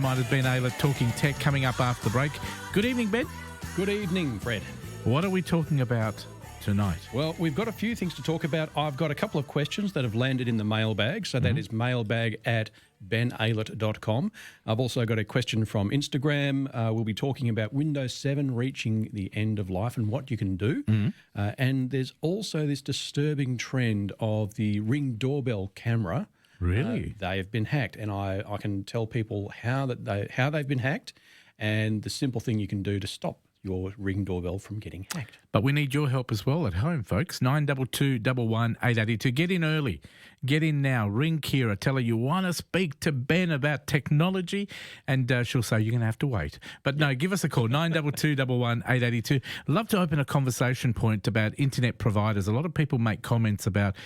Tonight with Ben Ayler talking tech coming up after the break. Good evening, Ben. Good evening, Fred. What are we talking about tonight? Well, we've got a few things to talk about. I've got a couple of questions that have landed in the mailbag. So that is mailbag@benaylett.com. I've also got a question from Instagram. We'll be talking about Windows 7 reaching the end of life and what you can do. And there's also this disturbing trend of the Ring doorbell camera. Really? They have been hacked, and I can tell people how they've been hacked and the simple thing you can do to stop your Ring doorbell from getting hacked. But we need your help as well at home, folks. 922 11 882. Get in early. Get in now. Ring Kira. Tell her you want to speak to Ben about technology, and she'll say you're going to have to wait. But no, give us a call, 922 11 882. Love to open a conversation point about internet providers. A lot of people make comments about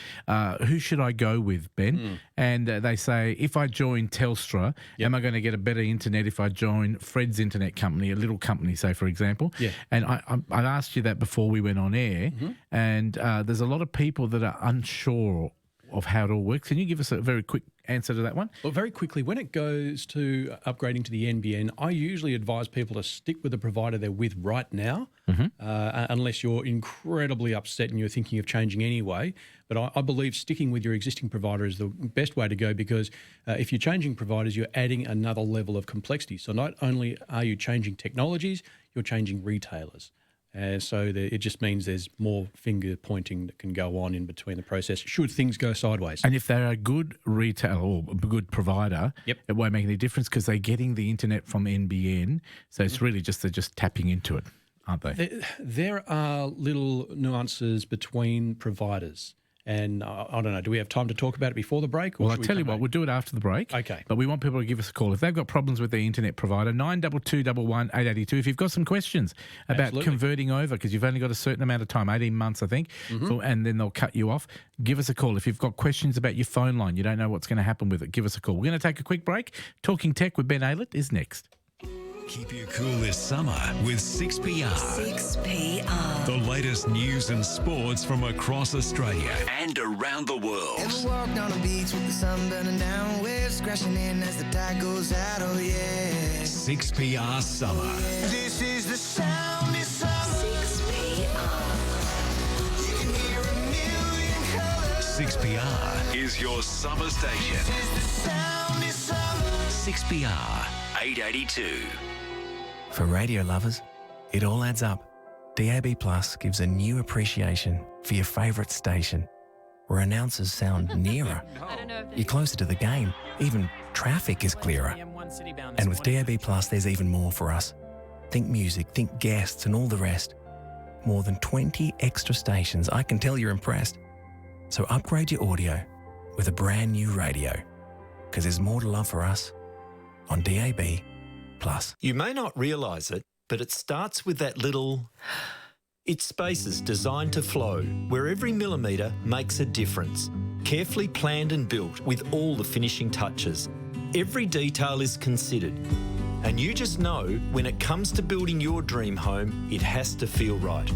who should I go with, Ben? And they say, if I join Telstra, am I going to get a better internet if I join Fred's internet company, a little company, say, for example? Yeah. And I asked you that before we went on air, and there's a lot of people that are unsure of how it all works. Can you give us a very quick answer to that one? Well, very quickly, when it goes to upgrading to the NBN, I usually advise people to stick with the provider they're with right now, unless you're incredibly upset and you're thinking of changing anyway. But I believe sticking with your existing provider is the best way to go, because if you're changing providers, you're adding another level of complexity. So not only are you changing technologies, you're changing retailers. So it just means there's more finger pointing that can go on in between the process should things go sideways. And if they're a good retailer or a good provider, it won't make any difference because they're getting the internet from NBN. So it's really just they're just tapping into it, aren't they? There are little nuances between providers. And I don't know, do we have time to talk about it before the break? Well, I'll tell you what, we'll do it after the break. Okay. But we want people to give us a call. If they've got problems with their internet provider, 922 11 882. If you've got some questions about converting over, because you've only got a certain amount of time, 18 months, I think, and then they'll cut you off, give us a call. If you've got questions about your phone line, you don't know what's going to happen with it, give us a call. We're going to take a quick break. Talking Tech with Ben Aylett is next. Keep you cool this summer with 6PR. 6PR. The latest news and sports from across Australia and around the world. Ever walked on a beach with the sun burning down, waves crashing in as the tide goes out, oh yeah. 6PR Summer. Oh, yeah. This is the sound of summer. 6PR. You can hear a million colors. 6PR is your summer station. This is the sound of summer. 6PR 882. For radio lovers, it all adds up. DAB Plus gives a new appreciation for your favourite station, where announcers sound nearer. You're closer to the game. Even traffic is clearer. And with DAB Plus, there's even more for us. Think music, think guests and all the rest. More than 20 extra stations. I can tell you're impressed. So upgrade your audio with a brand new radio, because there's more to love for us on DAB Plus. You may not realise it, but it starts with that little... It's spaces designed to flow, where every millimetre makes a difference. Carefully planned and built with all the finishing touches. Every detail is considered. And you just know when it comes to building your dream home, it has to feel right.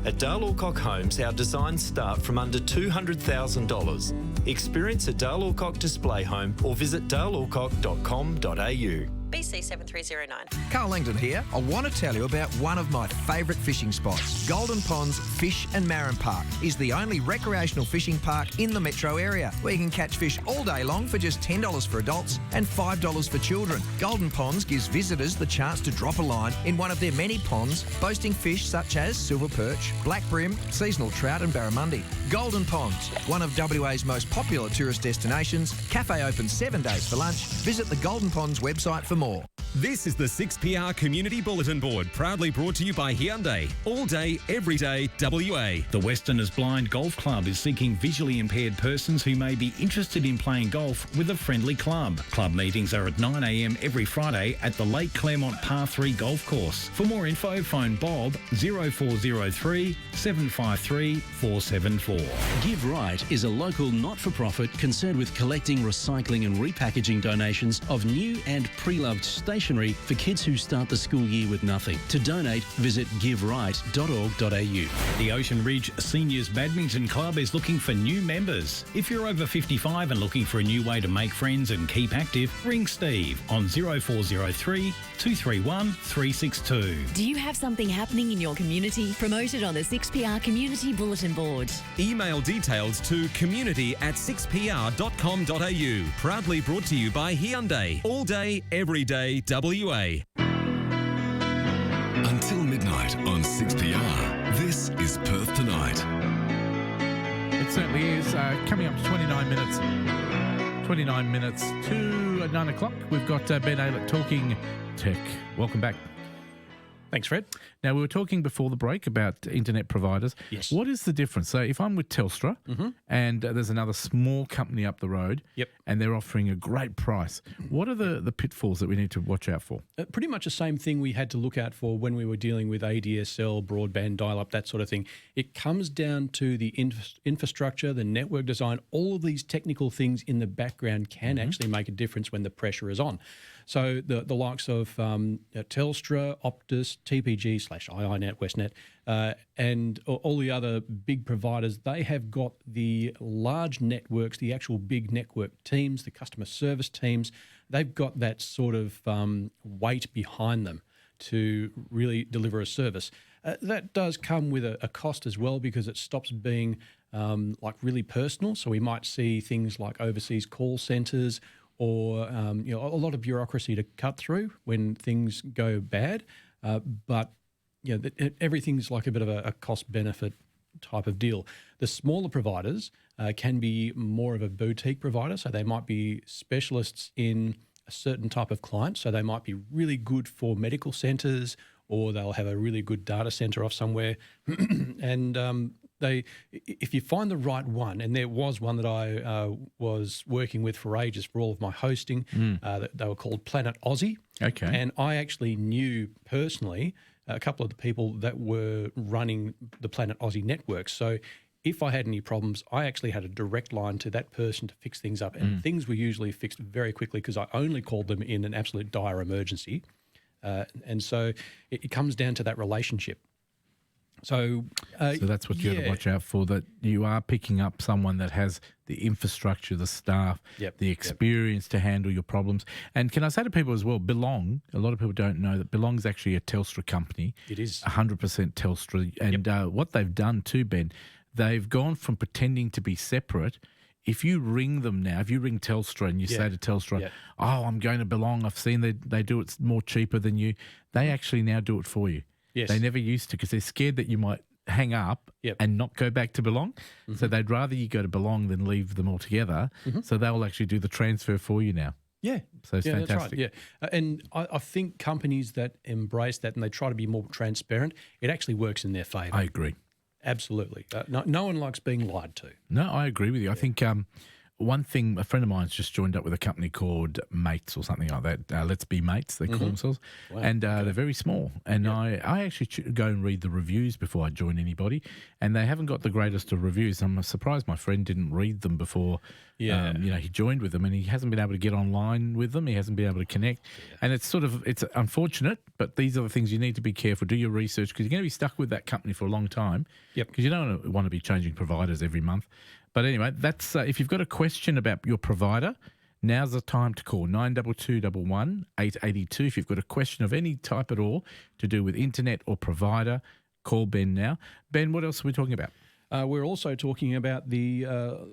At Dale Alcock Homes, our designs start from under $200,000. Experience a Dale Alcock display home or visit dalealcock.com.au. BC 7309. Carl Langdon here. I want to tell you about one of my favourite fishing spots. Golden Ponds Fish and Marine Park is the only recreational fishing park in the metro area, where you can catch fish all day long for just $10 for adults and $5 for children. Golden Ponds gives visitors the chance to drop a line in one of their many ponds, boasting fish such as silver perch, black brim, seasonal trout and barramundi. Golden Ponds, one of WA's most popular tourist destinations. Cafe open 7 days for lunch. Visit the Golden Ponds website for more. This is the 6PR Community Bulletin Board, proudly brought to you by Hyundai. All day, every day, WA. The Westerners Blind Golf Club is seeking visually impaired persons who may be interested in playing golf with a friendly club. Club meetings are at 9 a.m. every Friday at the Lake Claremont Par 3 Golf Course. For more info, phone Bob 0403 753 474. Give Right is a local not-for-profit concerned with collecting, recycling and repackaging donations of new and pre-loved station stationery for kids who start the school year with nothing. To donate, visit giveright.org.au. The Ocean Ridge Seniors Badminton Club is looking for new members. If you're over 55 and looking for a new way to make friends and keep active, ring Steve on 0403 231 362. Do you have something happening in your community? Promote it on the 6PR Community Bulletin Board. Email details to community@6pr.com.au. Proudly brought to you by Hyundai. All day, every day, WA. Until midnight on 6PR, this is Perth Tonight. It certainly is. Coming up to 29 minutes. 29 minutes to 9 o'clock. We've got Ben Aylett talking tech. Welcome back. Thanks, Fred. Now, we were talking before the break about internet providers. Yes. What is the difference? So if I'm with Telstra and there's another small company up the road and they're offering a great price, what are the pitfalls that we need to watch out for? Pretty much the same thing we had to look out for when we were dealing with ADSL, broadband, dial-up, that sort of thing. It comes down to the infrastructure, the network design. All of these technical things in the background can actually make a difference when the pressure is on. So the likes of Telstra, Optus, TPG/iiNet, Westnet, and all the other big providers, they have got the large networks, the actual big network teams, the customer service teams. They've got that sort of weight behind them to really deliver a service. That does come with a cost as well, because it stops being like really personal. So we might see things like overseas call centres, or a lot of bureaucracy to cut through when things go bad. But everything's like a bit of a cost-benefit type of deal. The smaller providers can be more of a boutique provider, so they might be specialists in a certain type of client. So they might be really good for medical centres, or they'll have a really good data centre off somewhere. And if you find the right one, and there was one that I was working with for ages for all of my hosting, they were called Planet Aussie. Okay. And I actually knew personally a couple of the people that were running the Planet Aussie network. So if I had any problems, I actually had a direct line to that person to fix things up. And things were usually fixed very quickly, because I only called them in an absolute dire emergency. And so it comes down to that relationship. So that's what you got to watch out for, that you are picking up someone that has the infrastructure, the staff, the experience to handle your problems. And can I say to people as well, Belong, a lot of people don't know that Belong is actually a Telstra company. It is. 100% Telstra. And what they've done too, Ben, they've gone from pretending to be separate. If you ring them now, if you ring Telstra and you say to Telstra, oh, I'm going to Belong, I've seen they do it more cheaper than you, they actually now do it for you. Yes. They never used to, because they're scared that you might hang up and not go back to Belong. So they'd rather you go to Belong than leave them altogether. So they'll actually do the transfer for you now. Yeah. So it's fantastic. That's right, and I think companies that embrace that and they try to be more transparent, it actually works in their favour. I agree. Absolutely. No one likes being lied to. No, I agree with you. I think one thing, a friend of mine's just joined up with a company called Mates or something like that. Let's Be Mates, they call themselves. Wow. And they're very small. And I actually go and read the reviews before I join anybody. And they haven't got the greatest of reviews. I'm surprised my friend didn't read them before he joined with them. And he hasn't been able to get online with them. He hasn't been able to connect. And it's unfortunate, but these are the things you need to be careful. Do your research, because you're going to be stuck with that company for a long time. Because you don't want to be changing providers every month. But anyway, that's if you've got a question about your provider, now's the time to call 922 11 882. If you've got a question of any type at all to do with internet or provider, call Ben now. Ben, what else are we talking about? We're also talking about the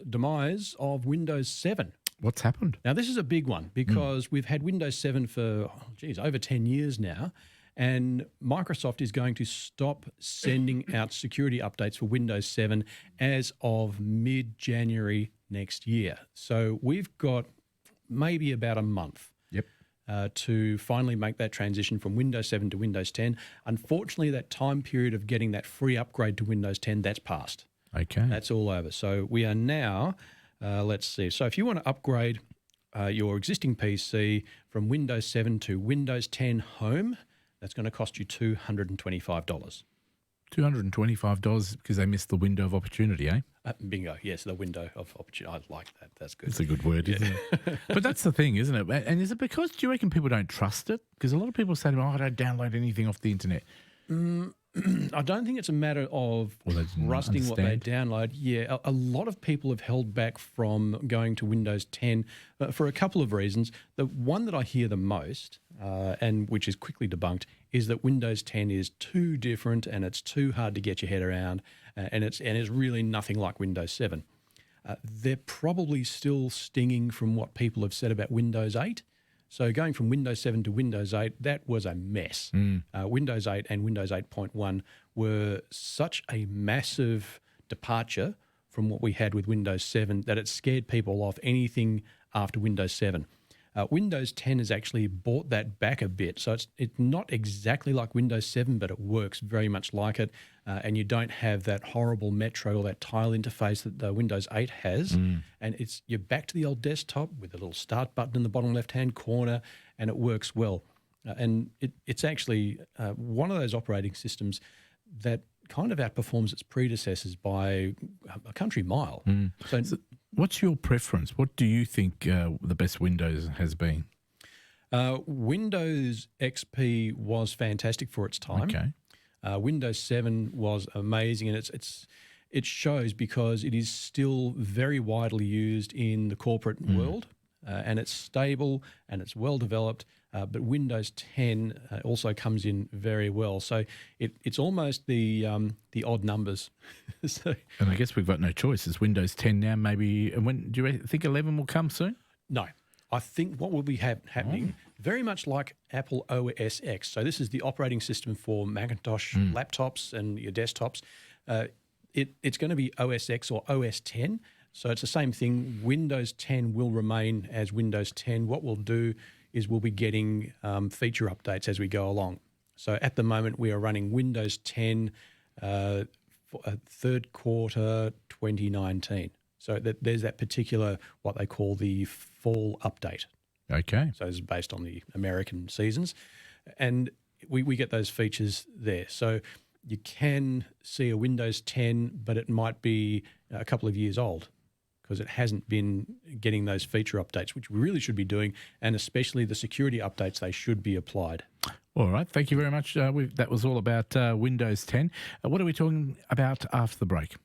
demise of Windows 7. What's happened? Now, this is a big one, because we've had Windows 7 for, over 10 years now. And Microsoft is going to stop sending out security updates for Windows 7 as of mid-January next year. So we've got maybe about a month to finally make that transition from Windows 7 to Windows 10. Unfortunately, that time period of getting that free upgrade to Windows 10, that's passed. Okay. That's all over. So we are now, let's see. So if you want to upgrade your existing PC from Windows 7 to Windows 10 Home, that's going to cost you $225. $225 because they missed the window of opportunity, eh? Bingo. Yes, the window of opportunity. I like that. That's good. It's a good word, isn't it? But that's the thing, isn't it? And is it because, do you reckon people don't trust it? Because a lot of people say to me, I don't download anything off the internet. I don't think it's a matter of trusting what they download. Yeah, a lot of people have held back from going to Windows 10 for a couple of reasons. The one that I hear the most, and which is quickly debunked, is that Windows 10 is too different and it's too hard to get your head around, and it's really nothing like Windows 7. They're probably still stinging from what people have said about Windows 8. So going from Windows 7 to Windows 8, that was a mess. Windows 8 and Windows 8.1 were such a massive departure from what we had with Windows 7 that it scared people off anything after Windows 7. Windows 10 has actually brought that back a bit. So it's not exactly like Windows 7, but it works very much like it. And you don't have that horrible Metro or that tile interface that the Windows 8 has. And you're back to the old desktop with a little start button in the bottom left-hand corner, and it works well. And it's actually one of those operating systems that kind of outperforms its predecessors by a country mile. So what's your preference? What do you think the best Windows has been? Windows XP was fantastic for its time. Okay. Windows 7 was amazing, and it shows because it is still very widely used in the corporate world, and it's stable and it's well developed. But Windows 10 also comes in very well, so it's almost the odd numbers. And I guess we've got no choice. It's Windows 10 now. Maybe when do you think 11 will come soon? No. I think what will be happening, very much like Apple OS X. So this is the operating system for Macintosh laptops and your desktops. It's going to be OS X or OS 10. So it's the same thing. Windows 10 will remain as Windows 10. What we'll do is we'll be getting feature updates as we go along. So at the moment, we are running Windows 10 for third quarter 2019. So there's that particular, what they call the fall update. Okay. So it's based on the American seasons. And we get those features there. So you can see a Windows 10, but it might be a couple of years old because it hasn't been getting those feature updates, which we really should be doing, and especially the security updates, they should be applied. All right. Thank you very much. That was all about Windows 10. What are we talking about after the break?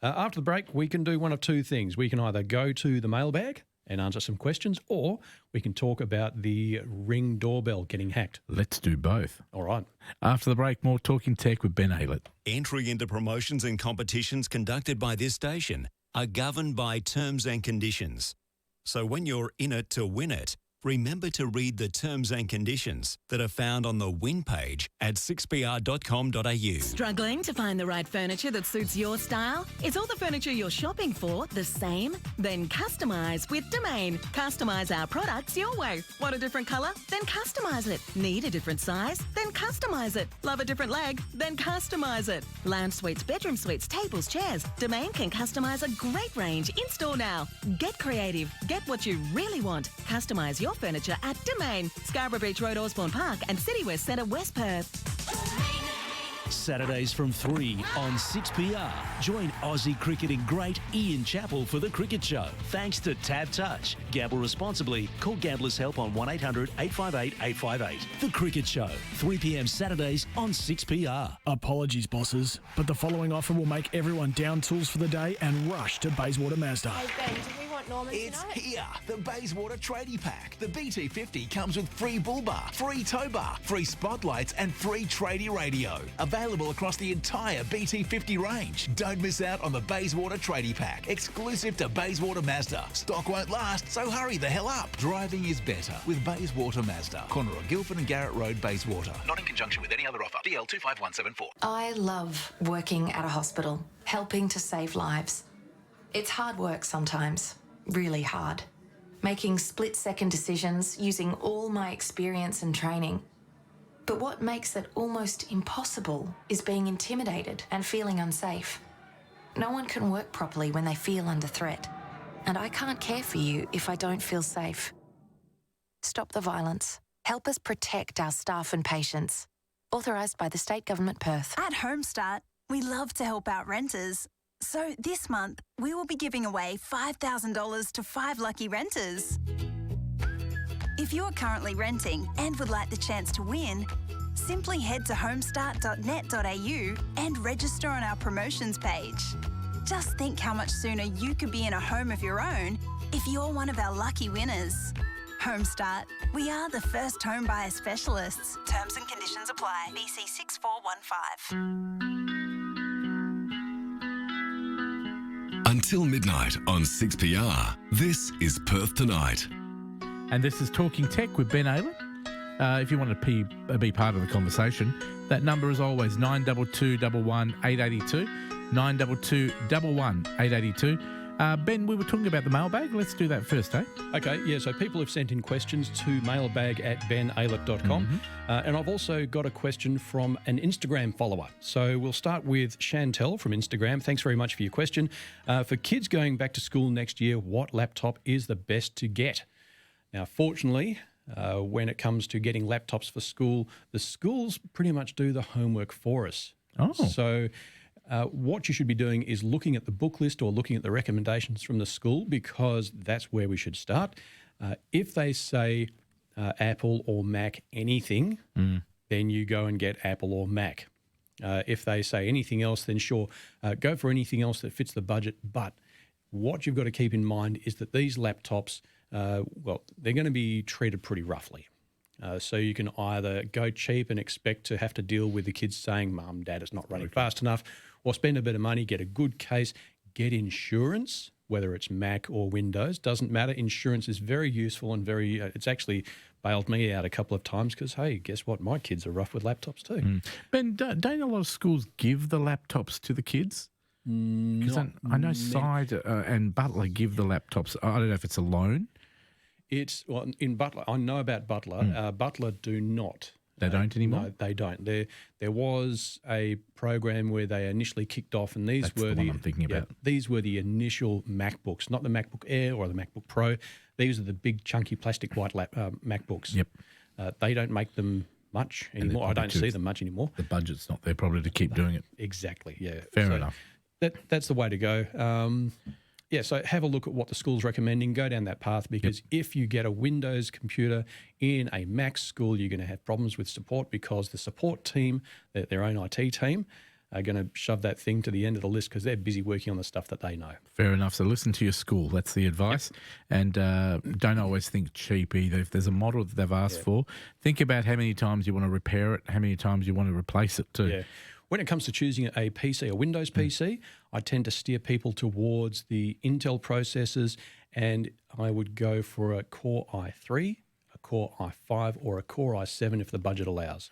After the break, we can do one of two things. We can either go to the mailbag and answer some questions, or we can talk about the Ring doorbell getting hacked. Let's do both. All right. After the break, more Talking Tech with Ben Aylett. Entry into promotions and competitions conducted by this station are governed by terms and conditions. So when you're in it to win it, remember to read the terms and conditions that are found on the win page at 6pr.com.au. Struggling to find the right furniture that suits your style? Is all the furniture you're shopping for the same? Then customise with Domain. Customise our products your way. Want a different colour? Then customise it. Need a different size? Then customise it. Love a different leg? Then customise it. Lounge suites, bedroom suites, tables, chairs. Domain can customise a great range in store now. Get creative. Get what you really want. Customise your furniture at Domain, Scarborough Beach Road, Osborne Park and City West Centre, West Perth. Saturdays from 3 on 6PR. Join Aussie cricketing great Ian Chappell for The Cricket Show. Thanks to Tab Touch. Gamble responsibly. Call Gamblers Help on 1800 858 858. The Cricket Show, 3 p.m. Saturdays on 6PR. Apologies, bosses, but the following offer will make everyone down tools for the day and rush to Bayswater Mazda. Hey Ben, did we want Norman It's tonight? here, the Bayswater Tradie Pack. The BT50 comes with free bull bar, free tow bar, free spotlights and free tradie radio. Available across the entire BT50 range. Don't miss out on the Bayswater Tradie Pack, exclusive to Bayswater Mazda. Stock won't last, so hurry the hell up. Driving is better with Bayswater Mazda. Corner of Guildford and Garrett Road, Bayswater. Not in conjunction with any other offer. DL 25174. I love working at a hospital, helping to save lives. It's hard work sometimes, really hard. Making split-second decisions using all my experience and training. But what makes it almost impossible is being intimidated and feeling unsafe. No one can work properly when they feel under threat. And I can't care for you if I don't feel safe. Stop the violence. Help us protect our staff and patients. Authorised by the State Government Perth. At Homestart, we love to help out renters. So this month, we will be giving away $5,000 to 5 lucky renters. If you are currently renting and would like the chance to win, simply head to homestart.net.au and register on our promotions page. Just think how much sooner you could be in a home of your own if you're one of our lucky winners. Homestart. We are the first home buyer specialists. Terms and conditions apply. BC 6415. Until midnight on 6PR, this is Perth Tonight. And this is Talking Tech with Ben Aylett. If you want to be part of the conversation, that number is always 922 11 882, 922 11 882. Ben, we were talking about the mailbag. Let's do that first, eh? Okay, yeah, so people have sent in questions to mailbag@benaylett.com. And I've also got a question from an Instagram follower. So we'll start with Chantel from Instagram. Thanks very much for your question. For kids going back to school next year, what laptop is the best to get? Now, fortunately, when it comes to getting laptops for school, the schools pretty much do the homework for us. Oh. So what you should be doing is looking at the book list or looking at the recommendations from the school, because that's where we should start. If they say Apple or Mac anything, then you go and get Apple or Mac. If they say anything else, then sure, go for anything else that fits the budget. But what you've got to keep in mind is that these laptops, they're going to be treated pretty roughly. So you can either go cheap and expect to have to deal with the kids saying, Mum, Dad, it's not running fast enough, or spend a bit of money, get a good case, get insurance, whether it's Mac or Windows, doesn't matter. Insurance is very useful and it's actually bailed me out a couple of times because, hey, guess what? My kids are rough with laptops too. Ben, don't a lot of schools give the laptops to the kids? Because I know Side and Butler give the laptops. I don't know if it's a loan. In Butler, I know about Butler. Butler do not. They don't anymore? No, they don't. There was a program where they initially kicked off, and these were the one I'm thinking about. These were the initial MacBooks, not the MacBook Air or the MacBook Pro. These are the big, chunky plastic white MacBooks. Yep. They don't make them much anymore. I don't see them much anymore. The budget's not there probably to keep doing it. Exactly, yeah. Fair enough. That's the way to go. So have a look at what the school's recommending. Go down that path, because if you get a Windows computer in a Mac school, you're going to have problems with support, because the support team, their own IT team, are going to shove that thing to the end of the list because they're busy working on the stuff that they know. Fair enough. So listen to your school. That's the advice. And don't always think cheap either. If there's a model that they've asked for, think about how many times you want to repair it, how many times you want to replace it too. Yeah. When it comes to choosing a PC, a Windows PC, I tend to steer people towards the Intel processors, and I would go for a Core i3, a Core i5, or a Core i7 if the budget allows.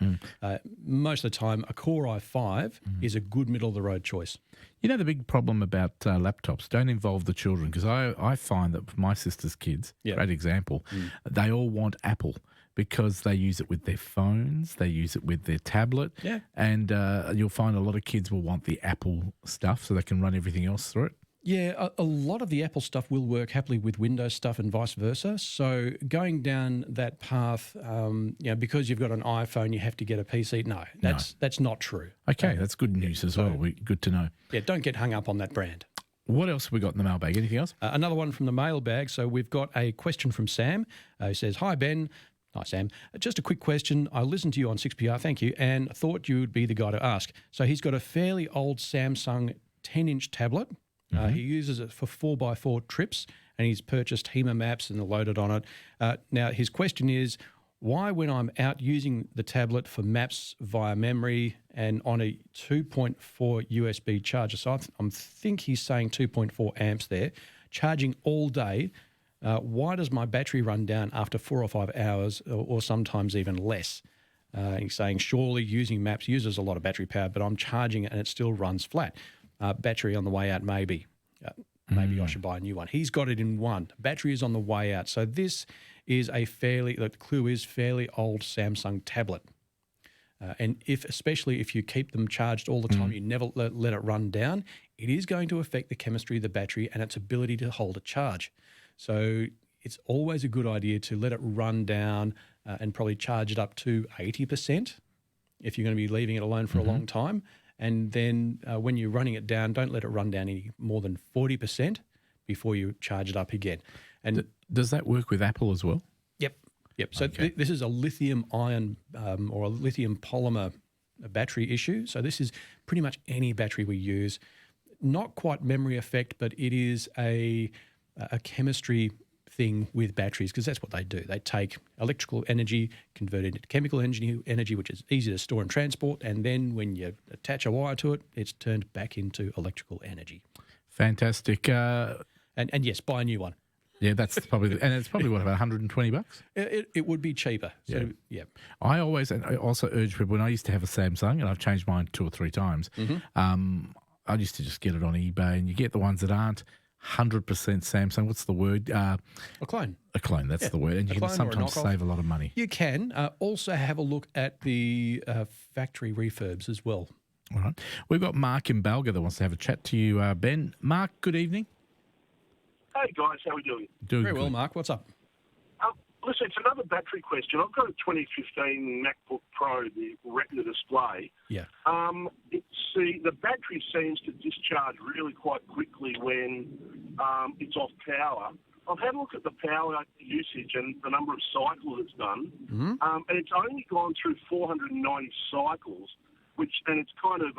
Most of the time, a Core i5 is a good middle-of-the-road choice. You know, the big problem about laptops, don't involve the children, because I find that my sister's kids, great example, they all want Apple, because they use it with their phones, they use it with their tablet, and you'll find a lot of kids will want the Apple stuff so they can run everything else through it. Yeah, a lot of the Apple stuff will work happily with Windows stuff and vice versa. So going down that path, because you've got an iPhone, you have to get a PC. No, that's not true. Okay, that's good news as well. Good to know. Yeah, don't get hung up on that brand. What else have we got in the mailbag? Anything else? Another one from the mailbag. So we've got a question from Sam who says, Hi, Ben. Hi, Sam. Just a quick question. I listened to you on 6PR, thank you, and thought you would be the guy to ask. So he's got a fairly old Samsung 10-inch tablet. He uses it for 4x4 trips, and he's purchased HEMA maps and loaded on it. Now, his question is, why, when I'm out using the tablet for maps via memory and on a 2.4 USB charger, so I think he's saying 2.4 amps there, charging all day, why does my battery run down after 4 or 5 hours or sometimes even less? He's saying, surely using maps uses a lot of battery power, but I'm charging it and it still runs flat. Battery on the way out, maybe. Maybe I should buy a new one. He's got it in one. Battery is on the way out. So this is the clue is fairly old Samsung tablet. And especially if you keep them charged all the time, you never let it run down, it is going to affect the chemistry of the battery and its ability to hold a charge. So it's always a good idea to let it run down and probably charge it up to 80% if you're going to be leaving it alone for a long time. And then when you're running it down, don't let it run down any more than 40% before you charge it up again. And does that work with Apple as well? Yep. So this is a lithium-ion or a lithium polymer battery issue. So this is pretty much any battery we use. Not quite memory effect, but it is a chemistry thing with batteries, because that's what they do. They take electrical energy, convert it into chemical energy, which is easy to store and transport, and then when you attach a wire to it, it's turned back into electrical energy. Fantastic. And yes, buy a new one. Yeah, that's probably, and it's probably what, about $120? It would be cheaper. So, yeah. I also urge people, when I used to have a Samsung, and I've changed mine 2 or 3 times, I used to just get it on eBay, and you get the ones that aren't 100% Samsung. What's the word? A clone. A clone, that's the word. And you can sometimes save a lot of money. You can. Also have a look at the factory refurbs as well. All right. We've got Mark in Balga that wants to have a chat to you, Ben. Mark, good evening. Hey guys, how are we doing? Doing very good. well, Mark. What's up? Listen, it's another battery question. I've got a 2015 MacBook Pro, the Retina display. Yeah. The battery seems to discharge really quite quickly when it's off power. I've had a look at the power usage and the number of cycles it's done, and it's only gone through 490 cycles, and it's kind of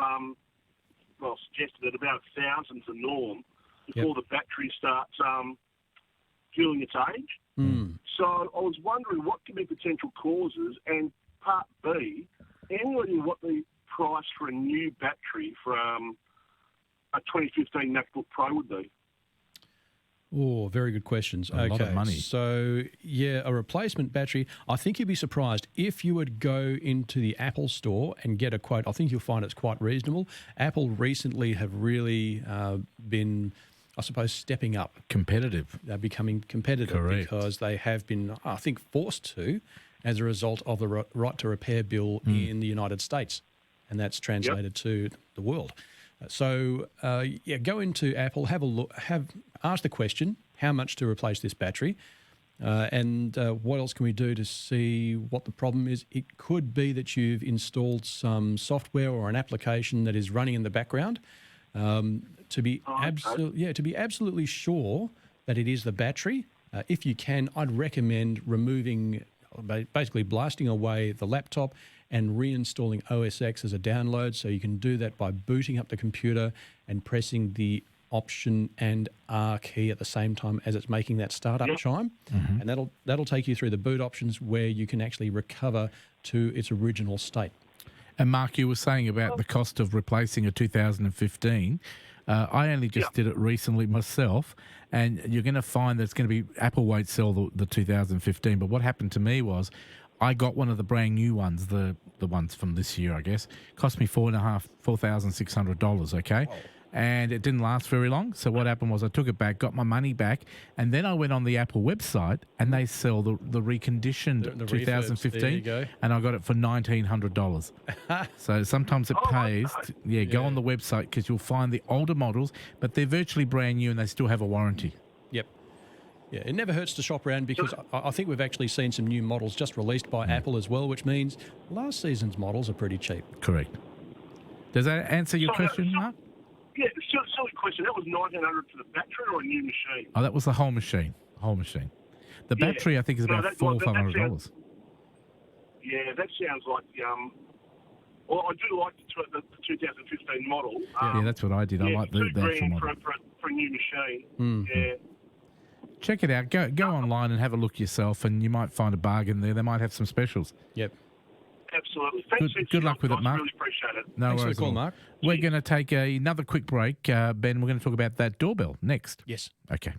suggested that about 1,000's the norm before the battery starts feeling its age. So I was wondering what could be potential causes, and part B, any idea what the price for a new battery from a 2015 MacBook Pro would be? Oh, very good questions. A lot of money. So, yeah, a replacement battery. I think you'd be surprised if you would go into the Apple store and get a quote. I think you'll find it's quite reasonable. Apple recently have really been, I suppose, stepping up. Competitive. They're becoming competitive. Correct. Because they have been, I think, forced to as a result of the right to repair bill in the United States. And that's translated to the world. So, go into Apple, have a look, ask the question, how much to replace this battery, and what else can we do to see what the problem is. It could be that you've installed some software or an application that is running in the background. To be absolutely sure that it is the battery, if you can, I'd recommend basically blasting away the laptop and reinstalling OS X as a download. So you can do that by booting up the computer and pressing the Option and R key at the same time as it's making that startup chime. And that'll take you through the boot options where you can actually recover to its original state. And Mark, you were saying about the cost of replacing a 2015. I only just did it recently myself, and you're going to find that it's going to be, Apple won't sell the 2015, but what happened to me was I got one of the brand new ones, the ones from this year, I guess. Cost me $4,600, okay? Whoa. And it didn't last very long. So what happened was I took it back, got my money back, and then I went on the Apple website and they sell the reconditioned the 2015, there you go. and I got it for $1,900. So sometimes it pays. Go on the website because you'll find the older models, but they're virtually brand new and they still have a warranty. Yep. Yeah, it never hurts to shop around because I think we've actually seen some new models just released by Apple as well, which means last season's models are pretty cheap. Correct. Does that answer your question, Mark? Yeah, silly question. That was $1,900 for the battery or a new machine? Oh, that was the whole machine. The battery, I think, is about $400 or $500. Yeah, that sounds like... well, I do like the 2015 model. Yeah, that's what I did. I like the actual model. For a new machine. Yeah. Check it out. Go online and have a look yourself, and you might find a bargain there. They might have some specials. Yep. Absolutely. Good luck with it, Mark. I really appreciate it. No Thanks worries for the call, Mark. We're going to take another quick break. Ben, we're going to talk about that doorbell next. Yes. Okay.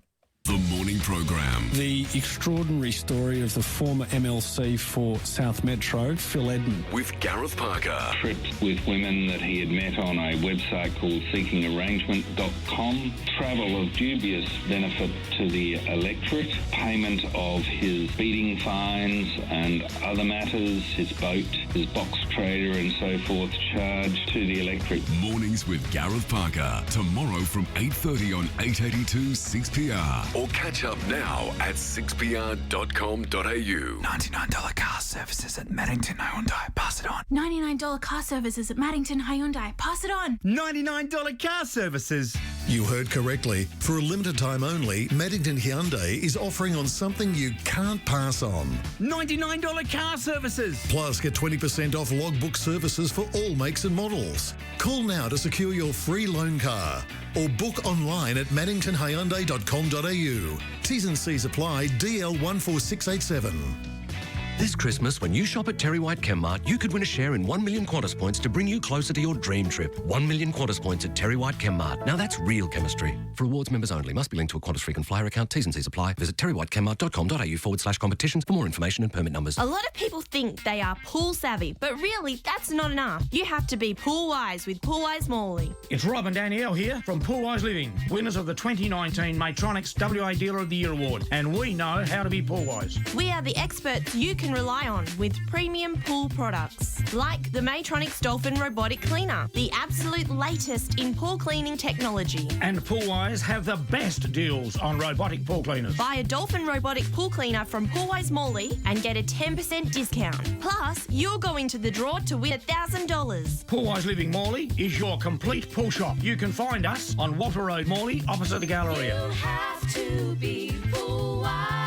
The morning program. The extraordinary story of the former MLC for South Metro, Phil Edmund. With Gareth Parker. Trips with women that he had met on a website called seekingarrangement.com. Travel of dubious benefit to the electorate. Payment of his speeding fines and other matters. His boat, his box trader and so forth charged to the electorate. Mornings with Gareth Parker. Tomorrow from 8:30 on 882 6PR. or catch up now at 6pr.com.au. $99 car services at Maddington Hyundai. Pass it on. $99 car services at Maddington Hyundai. Pass it on. $99 car services. You heard correctly. For a limited time only, Maddington Hyundai is offering on something you can't pass on. $99 car services. Plus, get 20% off logbook services for all makes and models. Call now to secure your free loan car or book online at maddingtonhyundai.com.au. T's and C's apply. DL 14687. This Christmas, when you shop at Terry White Chemmart, you could win a share in 1 million Qantas points to bring you closer to your dream trip. 1 million Qantas points at Terry White Chemmart. Now that's real chemistry. For awards members only. Must be linked to a Qantas frequent flyer account. T's and C's apply. Visit terrywhitechemmart.com.au/competitions for more information and permit numbers. A lot of people think they are pool savvy, but really that's not enough. You have to be pool wise with Pool Wise Morley. It's Rob and Danielle here from Pool Wise Living, winners of the 2019 Matronics WA Dealer of the Year Award, and we know how to be pool wise. We are the experts you can rely on with premium pool products like the Matronics Dolphin Robotic Cleaner, the absolute latest in pool cleaning technology. And Pool Wise have the best deals on robotic pool cleaners. Buy a Dolphin Robotic Pool Cleaner from Pool Wise Morley and get a 10% discount. Plus, you'll go into the draw to win $1,000. Pool Wise Living Morley is your complete pool shop. You can find us on Walter Road Morley, opposite the Galleria. You have to be Pool Wise.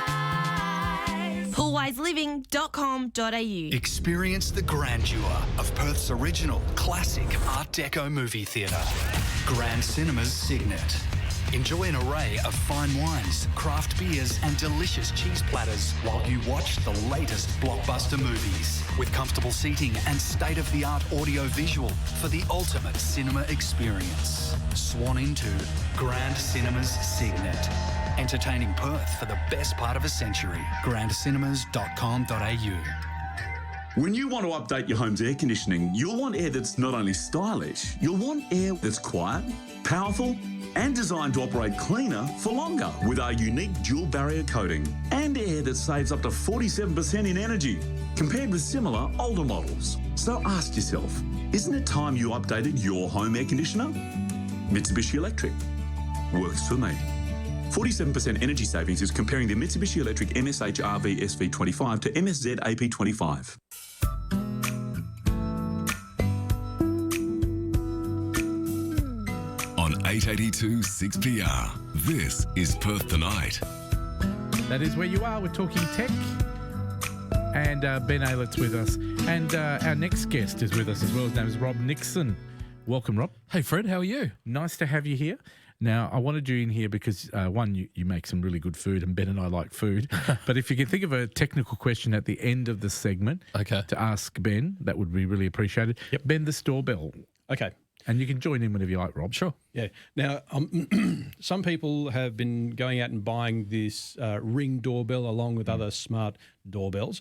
PoolWiseLiving.com.au. Experience the grandeur of Perth's original classic Art Deco movie theatre, Grand Cinema's Signet. Enjoy an array of fine wines, craft beers and delicious cheese platters while you watch the latest blockbuster movies with comfortable seating and state-of-the-art audio-visual for the ultimate cinema experience. Swan into Grand Cinema's Signet. Entertaining Perth for the best part of a century. grandcinemas.com.au. When you want to update your home's air conditioning, you'll want air that's not only stylish, you'll want air that's quiet, powerful, and designed to operate cleaner for longer with our unique dual barrier coating, and air that saves up to 47% in energy compared with similar older models. So ask yourself, isn't it time you updated your home air conditioner? Mitsubishi Electric. Works for me. 47% energy savings is comparing the Mitsubishi Electric MSH RV SV25 to MSZ AP25. On 882 6PR, this is Perth Tonight. That is where you are. We're talking tech. And Ben Aylett's with us. And our next guest is with us as well. His name is Rob Nixon. Welcome, Rob. Hey, Fred. How are you? Nice to have you here. Now, I wanted you in here because, one, you make some really good food, and Ben and I like food. But if you can think of a technical question at the end of the segment to ask Ben, that would be really appreciated. Yep. Ben, this doorbell. Okay. And you can join in whenever you like, Rob. Sure. Yeah. Now, some people have been going out and buying this Ring doorbell along with other smart doorbells.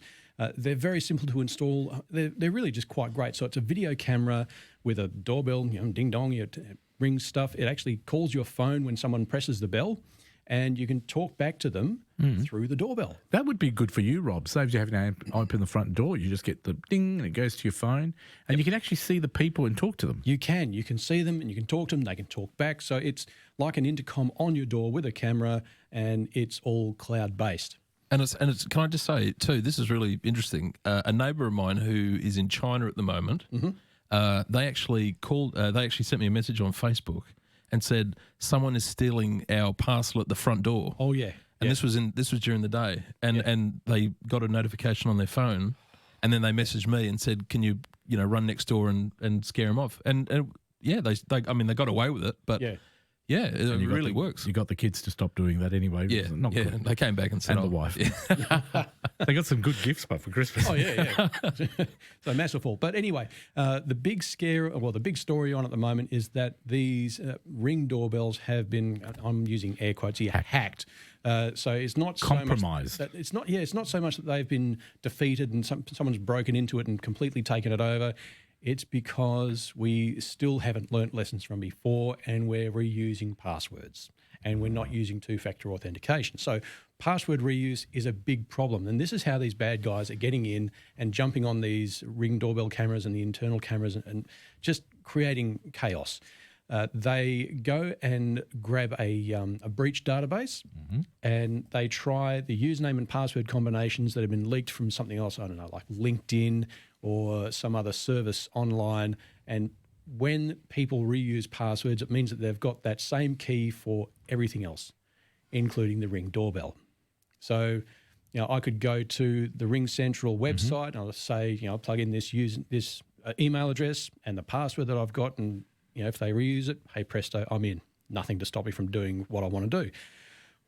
They're very simple to install. They're really just quite great. So it's a video camera with a doorbell, ding dong, it rings stuff. It actually calls your phone when someone presses the bell, and you can talk back to them through the doorbell. That would be good for you, Rob. Saves you having to open the front door. You just get the ding and it goes to your phone, and you can actually see the people and talk to them. You can see them and you can talk to them. They can talk back. So it's like an intercom on your door with a camera, and it's all cloud-based. And it's can I just say too, this is really interesting. A neighbour of mine who is in China at the moment, they actually sent me a message on Facebook and said someone is stealing our parcel at the front door. Oh yeah. And this was during the day, and they got a notification on their phone, and then they messaged me and said, "Can you run next door and scare them off?" And they got away with it, but yeah, it really works. You got the kids to stop doing that anyway. Yeah, good. They came back and said, and the wife. Yeah. They got some good gifts for Christmas. Oh yeah. So masterful. But anyway, the big story on at the moment is that these Ring doorbells have been, I'm using air quotes here, hacked. So it's not compromised. So it's not so much that they've been defeated and someone's broken into it and completely taken it over. It's because we still haven't learnt lessons from before, and we're reusing passwords, and we're not using two-factor authentication. So password reuse is a big problem, and this is how these bad guys are getting in and jumping on these Ring doorbell cameras and the internal cameras and just creating chaos. They go and grab a breach database and they try the username and password combinations that have been leaked from something else, I don't know, like LinkedIn or some other service online. And when people reuse passwords, it means that they've got that same key for everything else, including the Ring doorbell. So, I could go to the Ring Central website and I'll say, plug in this email address and the password that I've got, and if they reuse it, hey presto, I'm in. Nothing to stop me from doing what I want to do.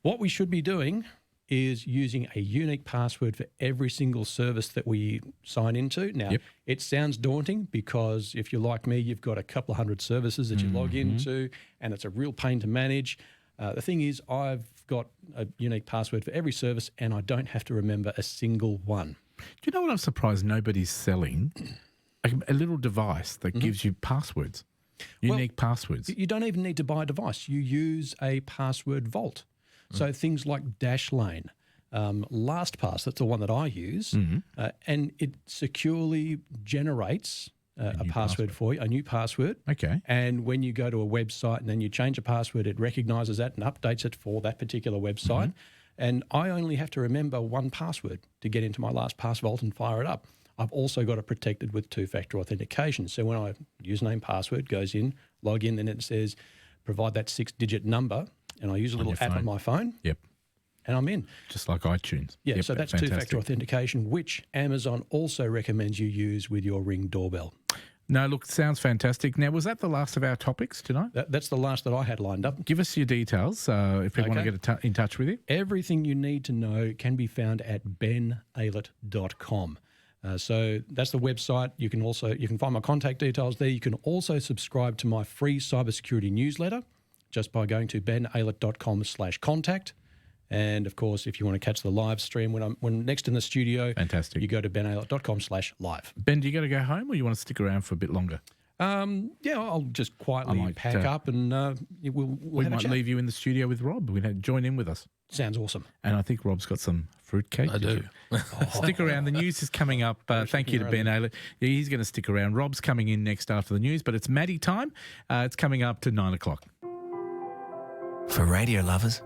What we should be doing is using a unique password for every single service that we sign into. Now, it sounds daunting because if you're like me, you've got a couple of hundred services that you log into and it's a real pain to manage. The thing is, I've got a unique password for every service and I don't have to remember a single one. Do you know what I'm surprised nobody's selling? A little device that gives you passwords, unique passwords. You don't even need to buy a device. You use a password vault. So things like Dashlane, LastPass, that's the one that I use, and it securely generates a password for you, a new password. Okay. And when you go to a website and then you change a password, it recognises that and updates it for that particular website. And I only have to remember one password to get into my LastPass vault and fire it up. I've also got it protected with two-factor authentication. So when I username password goes in, log in, and it says provide that 6-digit number, and I use a little app on my phone. Yep. And I'm in. Just like iTunes. Yeah, so that's two-factor authentication, which Amazon also recommends you use with your Ring doorbell. No, look, sounds fantastic. Now, was that the last of our topics tonight? That's the last that I had lined up. Give us your details if people want to get in touch with you. Everything you need to know can be found at benaylett.com. So that's the website. You can find my contact details there. You can also subscribe to my free cybersecurity newsletter just by going to benaylett.com/contact. And of course, if you want to catch the live stream when I'm next in the studio, fantastic, you go to benaylett.com/live. Ben, do you got to go home or you want to stick around for a bit longer? Yeah, I'll just quietly pack up and we might leave you in the studio with Rob. Join in with us. Sounds awesome. And I think Rob's got some fruitcake. I do. Stick around. The news is coming up. Thank you to Ben Aylett. Yeah, he's going to stick around. Rob's coming in next after the news, but it's Maddie time. It's coming up to 9 o'clock. For radio lovers,